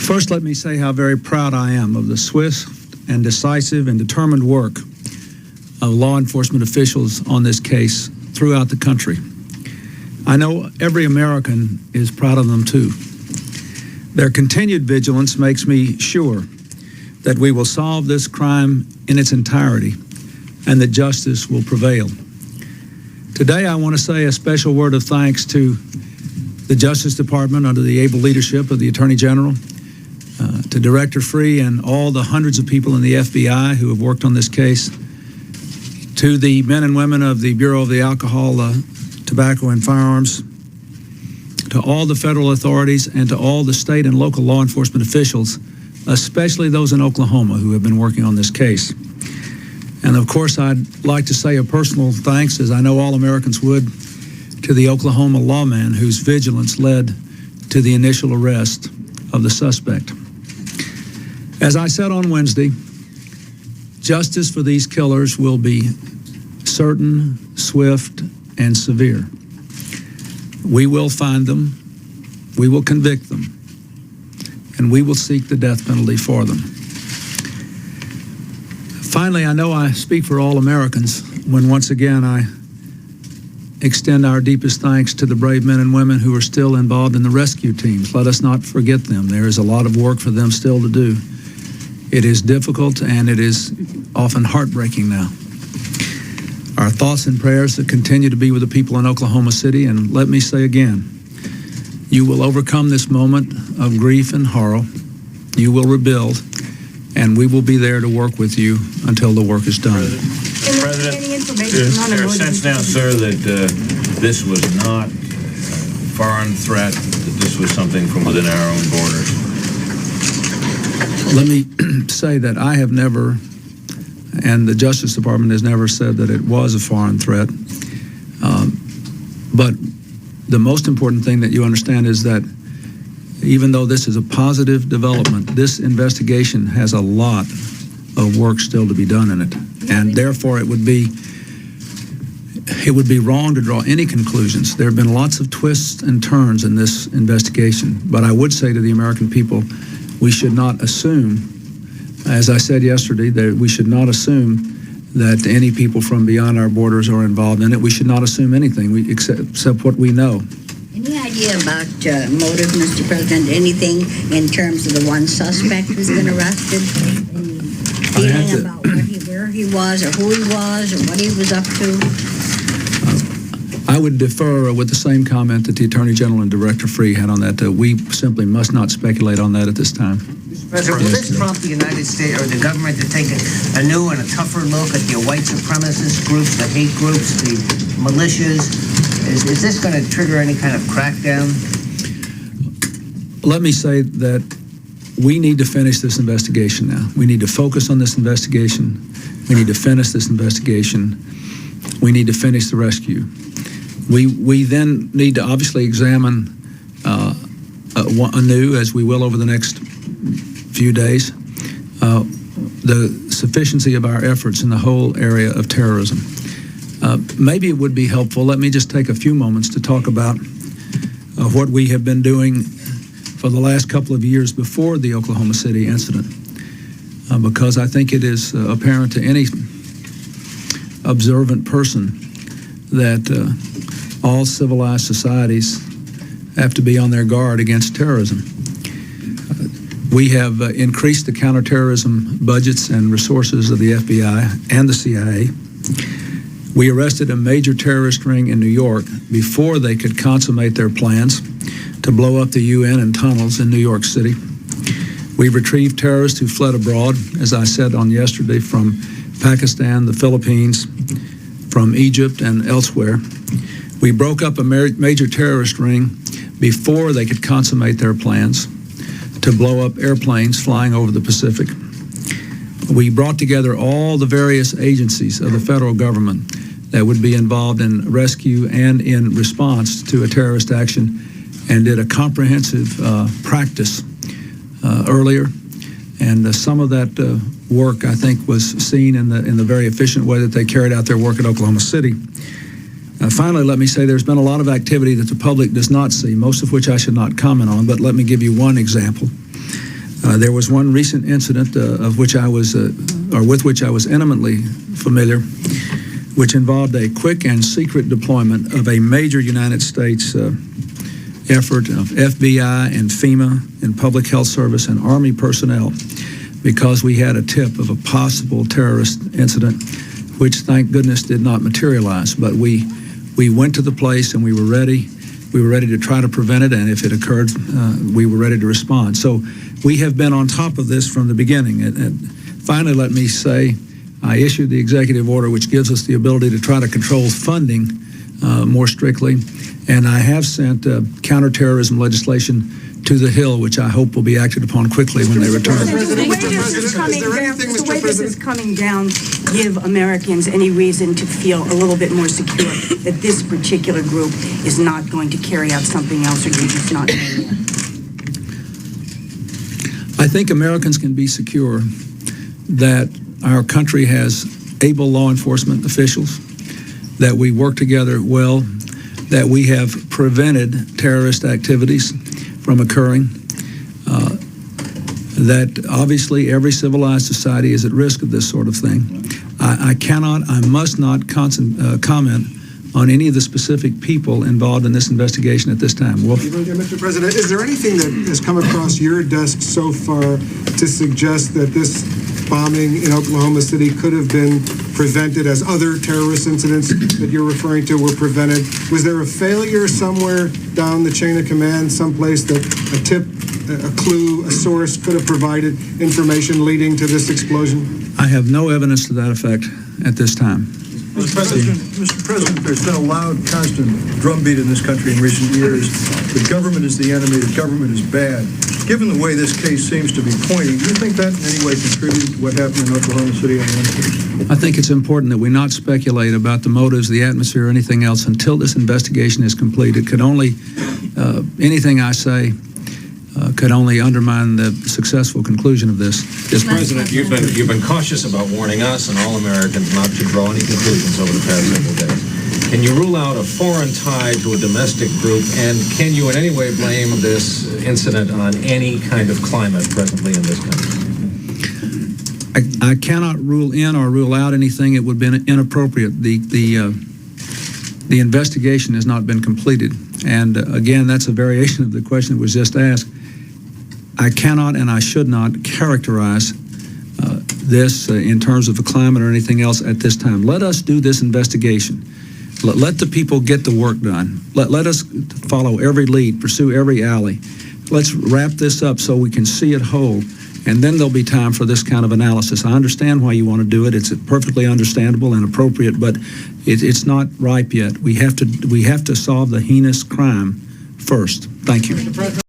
First, let me say how very proud I am of the swift and decisive and determined work of law enforcement officials on this case throughout the country. I know every American is proud of them too. Their continued vigilance makes me sure that we will solve this crime in its entirety and that justice will prevail. Today, I want to say a special word of thanks to the Justice Department under the able leadership of the Attorney General, to Director Free and all the hundreds of people in the FBI who have worked on this case, to the men and women of the Bureau of the Alcohol, Tobacco, and Firearms, to all the federal authorities, and to all the state and local law enforcement officials, especially those in Oklahoma who have been working on this case. And of course, I'd like to say a personal thanks, as I know all Americans would, to the Oklahoma lawman whose vigilance led to the initial arrest of the suspect. As I said on Wednesday, justice for these killers will be certain, swift, and severe. We will find them, we will convict them, and we will seek the death penalty for them. Finally, I know I speak for all Americans when once again I extend our deepest thanks to the brave men and women who are still involved in the rescue teams. Let us not forget them. There is a lot of work for them still to do. It is difficult and it is often heartbreaking now. Our thoughts and prayers that continue to be with the people in Oklahoma City, and let me say again, you will overcome this moment of grief and horror. You will rebuild, and we will be there to work with you until the work is done. President, is there a sense now, sir, that this was not a foreign threat, that this was something from within our own borders? Let me say that I have never, and the Justice Department has never said that it was a foreign threat. But the most important thing that you understand is that even though this is a positive development, this investigation has a lot of work still to be done in it. And therefore, it would be wrong to draw any conclusions. There have been lots of twists and turns in this investigation. But I would say to the American people, we should not assume, as I said yesterday, that we should not assume that any people from beyond our borders are involved in it. We should not assume anything except what we know. Any idea about motive, Mr. President? Anything in terms of the one suspect who's been arrested? Any feeling about where he was, or who he was, or what he was up to? I would defer with the same comment that the Attorney General and Director Free had on that. We simply must not speculate on that at this time. Mr. President, will this prompt the United States or the government to take a new and a tougher look at the white supremacist groups, the hate groups, the militias? Is this going to trigger any kind of crackdown? Let me say that we need to finish this investigation now. We need to focus on this investigation. We need to finish this investigation. We need to finish the rescue. We then need to obviously examine anew, as we will over the next few days, the sufficiency of our efforts in the whole area of terrorism. Maybe it would be helpful, let me just take a few moments to talk about what we have been doing for the last couple of years before the Oklahoma City incident, because I think it is apparent to any observant person that all civilized societies have to be on their guard against terrorism. We have increased the counterterrorism budgets and resources of the FBI and the CIA. We arrested a major terrorist ring in New York before they could consummate their plans to blow up the UN and tunnels in New York City. We retrieved terrorists who fled abroad, as I said on yesterday, from Pakistan, the Philippines, from Egypt, and elsewhere. We broke up a major terrorist ring before they could consummate their plans to blow up airplanes flying over the Pacific. We brought together all the various agencies of the federal government that would be involved in rescue and in response to a terrorist action, and did a comprehensive practice earlier. And some of that work, I think, was seen in the very efficient way that they carried out their work at Oklahoma City. Finally, let me say there's been a lot of activity that the public does not see, most of which I should not comment on, but let me give you one example. There was one recent incident of which I was, or with which I was intimately familiar, which involved a quick and secret deployment of a major United States effort of FBI and FEMA and Public Health Service and Army personnel, because we had a tip of a possible terrorist incident, which thank goodness did not materialize. But we went to the place and we were ready. We were ready to try to prevent it, and if it occurred, we were ready to respond. So we have been on top of this from the beginning. And finally, let me say, I issued the executive order which gives us the ability to try to control funding more strictly, and I have sent counterterrorism legislation to the Hill, which I hope will be acted upon quickly when they return. The way this is coming down, give Americans any reason to feel a little bit more secure that this particular group is not going to carry out something else, or you're just not doing it? I think Americans can be secure that our country has able law enforcement officials, that we work together well, that we have prevented terrorist activities from occurring, that obviously every civilized society is at risk of this sort of thing. I must not comment on any of the specific people involved in this investigation at this time. Wolf? Mr. President, is there anything that has come across your desk so far to suggest that this bombing in Oklahoma City could have been prevented, as other terrorist incidents that you're referring to were prevented? Was there a failure somewhere down the chain of command, someplace that a tip, a clue, a source could have provided information leading to this explosion? I have no evidence to that effect at this time. Mr. President, there's been a loud, constant drumbeat in this country in recent years. The government is the enemy. The government is bad. Given the way this case seems to be pointing, do you think that in any way contributed to what happened in Oklahoma City on Wednesday? I think it's important that we not speculate about the motives, the atmosphere, or anything else until this investigation is complete. It could only, anything I say could only undermine the successful conclusion of this. Yes, President, you've been cautious about warning us and all Americans not to draw any conclusions over the past several days. Can you rule out a foreign tie to a domestic group, and can you in any way blame this incident on any kind of climate presently in this country? I cannot rule in or rule out anything. It would have been inappropriate. The investigation has not been completed. And again, that's a variation of the question that was just asked. I cannot and I should not characterize this in terms of the climate or anything else at this time. Let us do this investigation. Let the people get the work done. Let us follow every lead, pursue every alley. Let's wrap this up so we can see it whole, and then there'll be time for this kind of analysis. I understand why you want to do it. It's perfectly understandable and appropriate, but it's not ripe yet. We have to solve the heinous crime first. Thank you.